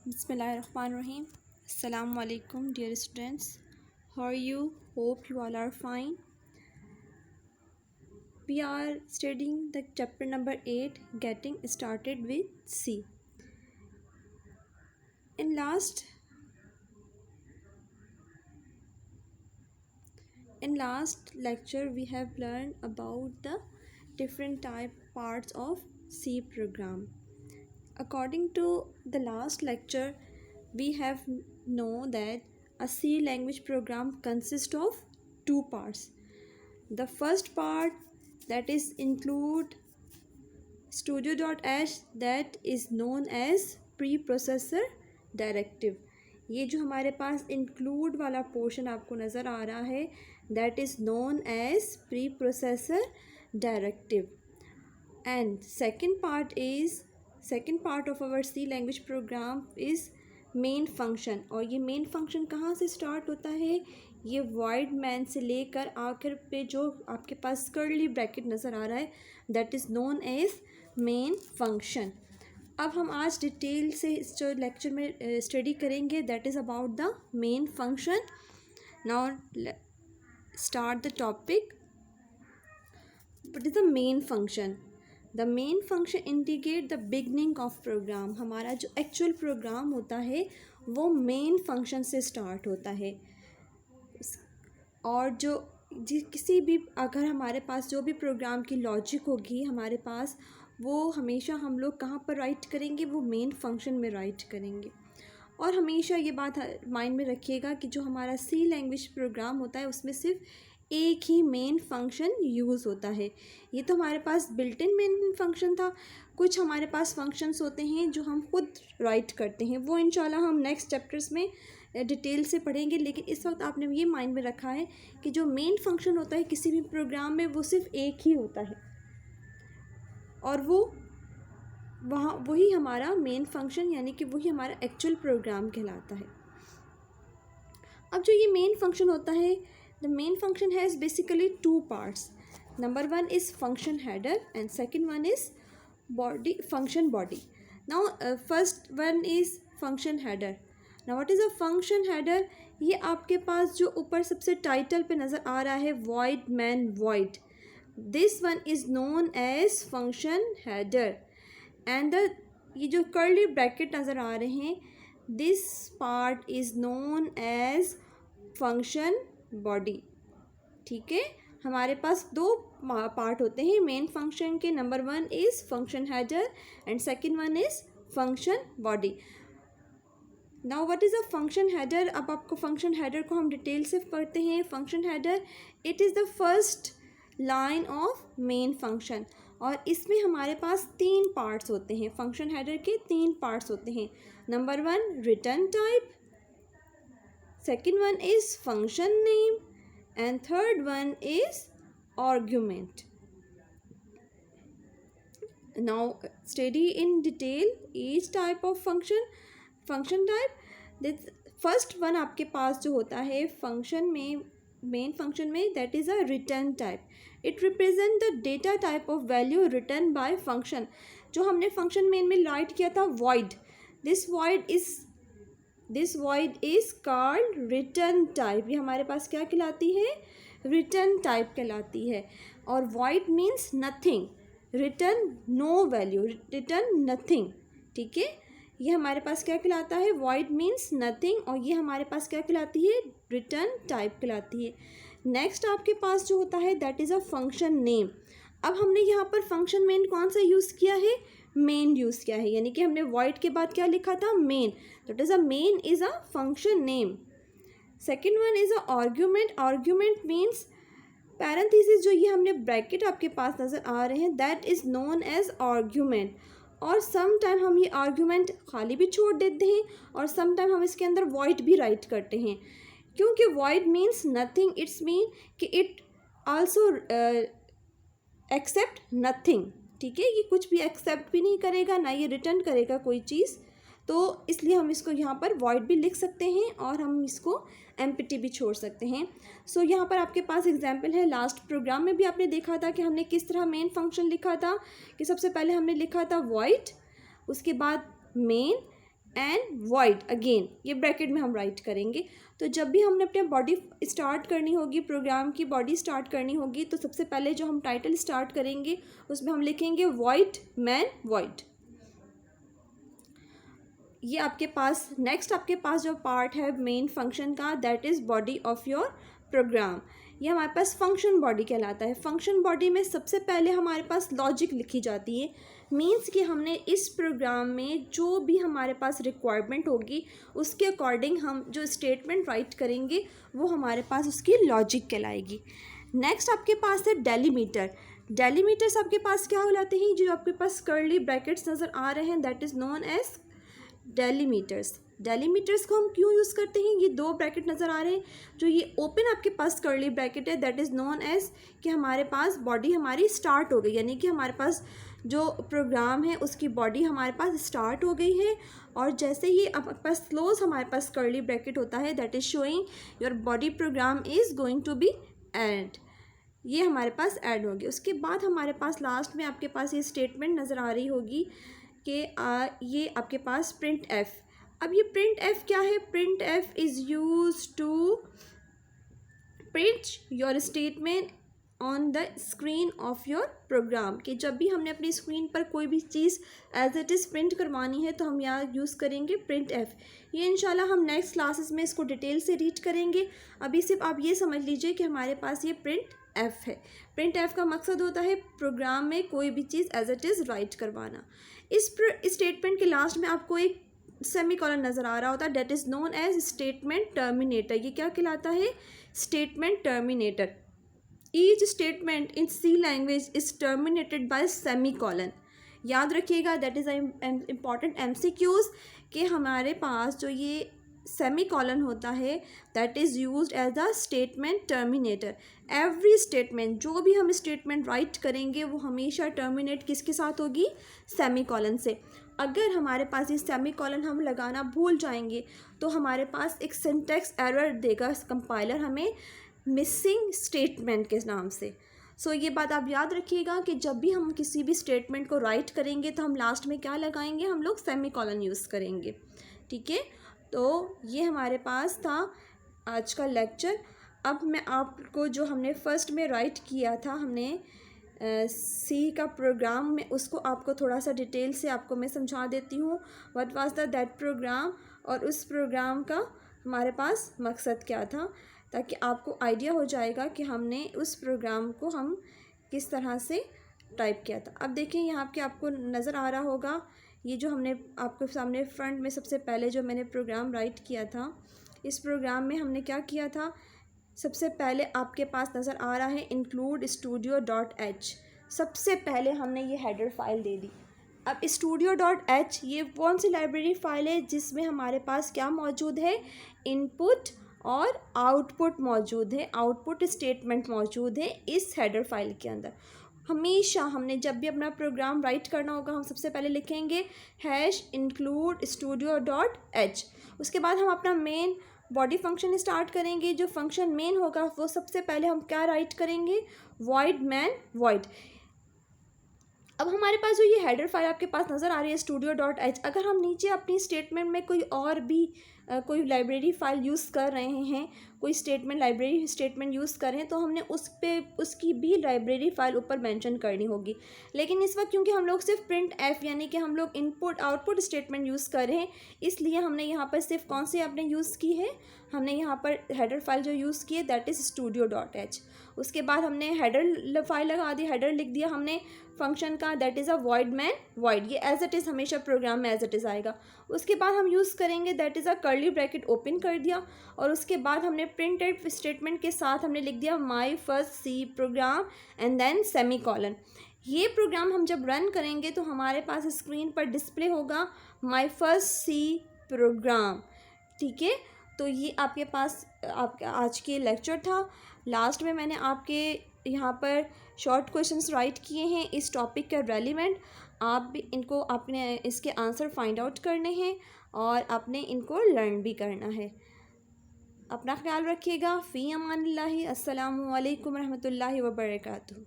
Bismillahirrahmanirrahim. Assalamu alaikum, dear students. How are you? Hope you all are fine. We are studying the chapter number 8, Getting Started with C. In last lecture, we have learned about the different parts of C program. According to the last lecture, we have know that a C language program consists of two parts. The first part, that is include studio.h, that is known as preprocessor directive. ये जो हमारे पास include वाला portion आपको नज़र आ रहा है, that is known as preprocessor directive. And second part of our C language program is main function. और ये मेन फंक्शन कहाँ से स्टार्ट होता है? ये void main से लेकर आखिर पे जो आपके पास कर्ली ब्रैकेट नज़र आ रहा है, that is known as main function. अब हम आज डिटेल से इस जो लेक्चर में स्टडी करेंगे, that is about the main function. Now start the topic. What is the main function? The main function indicate the beginning of program. हमारा जो एक्चुअल प्रोग्राम होता है वो मेन फंक्शन से स्टार्ट होता है. और जो किसी भी अगर हमारे पास जो भी प्रोग्राम की लॉजिक होगी हमारे पास, वो हमेशा हम लोग कहाँ पर राइट करेंगे? वो मेन फंक्शन में राइट करेंगे. और हमेशा ये बात माइंड में रखिएगा कि जो हमारा सी लैंग्वेज प्रोग्राम होता है उसमें सिर्फ एक ही मेन फंक्शन यूज़ होता है. ये तो हमारे पास बिल्ट इन मेन फंक्शन था. कुछ हमारे पास फंक्शंस होते हैं जो हम खुद राइट करते हैं, वो इंशाल्लाह हम नेक्स्ट चैप्टर्स में डिटेल से पढ़ेंगे. लेकिन इस वक्त आपने ये माइंड में रखा है कि जो मेन फंक्शन होता है किसी भी प्रोग्राम में वो सिर्फ एक ही होता है, और वही हमारा मेन फंक्शन यानी कि वही हमारा एक्चुअल प्रोग्राम कहलाता है. अब जो ये मेन फंक्शन होता है, the main function has basically two parts. Number one is function header and second one is function body. Now first one is function header. Now what is a function header? ये आपके पास जो ऊपर सबसे title पे नज़र आ रहा है, void main void, this one is known as function header. And ये जो कर्ली ब्रैकेट नज़र आ रहे हैं, this part is known as function body. ठीक है, हमारे पास दो पार्ट होते हैं मेन फंक्शन के. Number one is function header and second one is function body. Now what is a function header? अब आपको फंक्शन हेडर को हम डिटेल से पढ़ते हैं. Function header, it is the first line of main function. और इसमें हमारे पास तीन पार्ट्स होते हैं. फंक्शन हेडर के तीन पार्ट्स होते हैं. Number one return type, second one is function name and third one is argument. Now study in detail each type of function type. This first one आपके पास जो होता है फंक्शन में, मेन फंक्शन में, that is a return type. It represent the data type of value return by function. जो हमने function main में राइट किया था void, this void is called return type. ये हमारे पास क्या कहलाती है? रिटर्न टाइप कहलाती है. और void means nothing, return no value, return nothing. ठीक है, ये हमारे पास क्या कहलाता है? void means nothing. और ये हमारे पास क्या कहलाती है? रिटर्न टाइप कहलाती है. नेक्स्ट आपके पास जो होता है that is a function name. अब हमने यहाँ पर फंक्शन मेन कौन सा यूज़ किया है? मेन यूज़ किया है. यानी कि हमने void के बाद क्या लिखा था? Main. That is a main is a function name. Second one is a argument. Argument means parenthesis, जो ये हमने ब्रैकेट आपके पास नज़र आ रहे हैं, that is known as argument. और सम टाइम हम ये आर्ग्यूमेंट खाली भी छोड़ देते हैं और सम टाइम हम इसके अंदर void भी राइट करते हैं. क्योंकि void means nothing, it's mean कि इट आल्सो एक्सेप्ट नथिंग. ठीक है, ये कुछ भी एक्सेप्ट भी नहीं करेगा, ना ये रिटर्न करेगा कोई चीज़. तो इसलिए हम इसको यहाँ पर void भी लिख सकते हैं और हम इसको एम्प्टी भी छोड़ सकते हैं. सो यहाँ पर आपके पास एग्जाम्पल है. लास्ट प्रोग्राम में भी आपने देखा था कि हमने किस तरह मेन फंक्शन लिखा था. कि सबसे पहले हमने लिखा था void, उसके बाद मेन, एंड वॉइड अगेन, ये ब्रैकेट में हम राइट करेंगे। तो जब भी हमने अपने बॉडी स्टार्ट करनी होगी, प्रोग्राम की बॉडी स्टार्ट करनी होगी, तो सबसे पहले जो हम टाइटल स्टार्ट करेंगे उसमें हम लिखेंगे वॉइड मैन वॉइड। ये आपके पास नेक्स्ट आपके पास जो पार्ट है मेन फंक्शन का, that is body of your program. ये हमारे पास फंक्शन बॉडी कहलाता है। फंक्शन बॉडी में सबसे पहले हमारे पास लॉजिक लिखी जाती है, मीन्स कि हमने इस प्रोग्राम में जो भी हमारे पास रिक्वायरमेंट होगी उसके अकॉर्डिंग हम जो स्टेटमेंट राइट करेंगे वो हमारे पास उसकी लॉजिक कहलाएगी। नेक्स्ट आपके पास है डेलीमीटर। डेलीमीटर्स आपके पास क्या कहलाते हैं, जो आपके पास कर्ली ब्रैकेट्स नज़र आ रहे हैं, दैट इज़ नोन एज डेलीमीटर्स। डेलीमीटर्स को हम क्यों यूज़ करते हैं, ये दो ब्रैकेट नज़र आ रहे हैं, जो ये ओपन आपके पास कर्ली ब्रैकेट है, दैट इज़ नोन एज कि हमारे पास बॉडी हमारी स्टार्ट हो गई, यानी कि हमारे पास जो प्रोग्राम है उसकी बॉडी हमारे पास स्टार्ट हो गई है। और जैसे ही हमारे पास क्लोज हमारे पास कर्ली ब्रैकेट होता है, that is showing your body program is going to be end, ये हमारे पास ऐड होगी। उसके बाद हमारे पास लास्ट में आपके पास ये स्टेटमेंट नज़र आ रही होगी कि ये आपके पास प्रिंट एफ। अब ये प्रिंट एफ क्या है, print f is use to print your statement on the screen of your program, कि जब भी हमने अपनी स्क्रीन पर कोई भी चीज़ एज इट इज़ प्रिंट करवानी है तो हम यहाँ यूज़ करेंगे प्रिंट एफ। ये इंशाल्लाह हम नेक्स्ट क्लासेस में इसको डिटेल से रीड करेंगे। अभी सिर्फ आप ये समझ लीजिए कि हमारे पास ये प्रिंट एफ है। प्रिंट एफ का मकसद होता है प्रोग्राम में कोई भी चीज़ एज इट इज़ राइट करवाना। इस स्टेटमेंट के लास्ट में आपको एक सेमी कॉलन नज़र आ रहा होता है, that is known as statement terminator. ये क्या कहलाता है, statement terminator. Each statement in C language is terminated by semicolon. याद रखिएगा, दैट इज़ इम्पॉर्टेंट MCQs कि हमारे पास जो ये सेमी कॉलन होता है that is used as a statement terminator. Every statement, जो भी हम स्टेटमेंट राइट करेंगे वो हमेशा टर्मिनेट किसके साथ होगी, सेमी कॉलन से। अगर हमारे पास ये सेमी कॉलन हम लगाना भूल जाएंगे तो हमारे पास एक सिंटैक्स एरर देगा कंपाइलर हमें, मिसिंग स्टेटमेंट के नाम से। सो ये बात आप याद रखिएगा कि जब भी हम किसी भी स्टेटमेंट को राइट करेंगे तो हम लास्ट में क्या लगाएंगे, हम लोग सेमी कॉलन यूज़ करेंगे। ठीक है, तो ये हमारे पास था आज का लेक्चर। अब मैं आपको जो हमने फर्स्ट में राइट किया था हमने सी का प्रोग्राम में, उसको आपको थोड़ा सा डिटेल से आपको मैं समझा देती हूँ what was the that program, और उस प्रोग्राम का हमारे पास मकसद क्या था, ताकि आपको आइडिया हो जाएगा कि हमने उस प्रोग्राम को हम किस तरह से टाइप किया था। अब देखिए यहाँ पे आपको नज़र आ रहा होगा, ये जो हमने आपके सामने फ्रंट में सबसे पहले जो मैंने प्रोग्राम राइट किया था, इस प्रोग्राम में हमने क्या किया था, सबसे पहले आपके पास नज़र आ रहा है include studio.h। सबसे पहले हमने ये हेडर फाइल दे दी। अब studio.h ये कौन सी लाइब्रेरी फ़ाइल है जिसमें हमारे पास क्या मौजूद है, इनपुट और आउटपुट मौजूद है, आउटपुट स्टेटमेंट मौजूद है इस हेडर फाइल के अंदर। हमेशा हमने जब भी अपना प्रोग्राम राइट करना होगा हम सबसे पहले लिखेंगे #include studio.h। उसके बाद हम अपना मेन बॉडी फंक्शन स्टार्ट करेंगे। जो फंक्शन मेन होगा वो सबसे पहले हम क्या राइट करेंगे, वॉइड मैन वॉइड। अब हमारे पास जो ये हेडर फाइल आपके पास नज़र आ रही है studio.h, अगर हम नीचे अपनी स्टेटमेंट में कोई और भी कोई लाइब्रेरी फ़ाइल यूज़ कर रहे हैं, कोई स्टेटमेंट लाइब्रेरी स्टेटमेंट यूज़ करें तो हमने उसकी भी लाइब्रेरी फ़ाइल ऊपर मेंशन करनी होगी। लेकिन इस वक्त क्योंकि हम लोग सिर्फ प्रिंट एफ यानी कि हम लोग इनपुट आउटपुट स्टेटमेंट यूज़ कर रहे हैं, इसलिए हमने यहाँ पर सिर्फ कौन सी आपने यूज़ की है, हमने यहाँ पर हेडर फाइल जो यूज़ की है दैट इज़ studio.h। उसके बाद हमने हेडर फाइल लगा दी, हेडर लिख दिया हमने फंक्शन का, that is a void main void. ये एज इट इज़ हमेशा प्रोग्राम में एज इट इज़ आएगा। उसके बाद हम यूज़ करेंगे that is a curly bracket open कर दिया, और उसके बाद हमने प्रिंटेड स्टेटमेंट के साथ हमने लिख दिया my first C program and then semicolon. ये प्रोग्राम हम जब रन करेंगे तो हमारे पास स्क्रीन पर डिस्प्ले होगा माई फर्स्ट सी प्रोग्राम। ठीक है, तो ये आपके पास आपका आज के लेक्चर था। लास्ट में मैंने आपके यहाँ पर शॉर्ट क्वेश्चंस राइट किए हैं इस टॉपिक के रेलिवेंट। आप भी इनको आपने इसके आंसर फाइंड आउट करने हैं और आपने इनको लर्न भी करना है। अपना ख्याल रखिएगा। फ़ी अमानिल्लाहि। अस्सलामु अलैकुम रहमतुल्लाहि व बरकातुहू।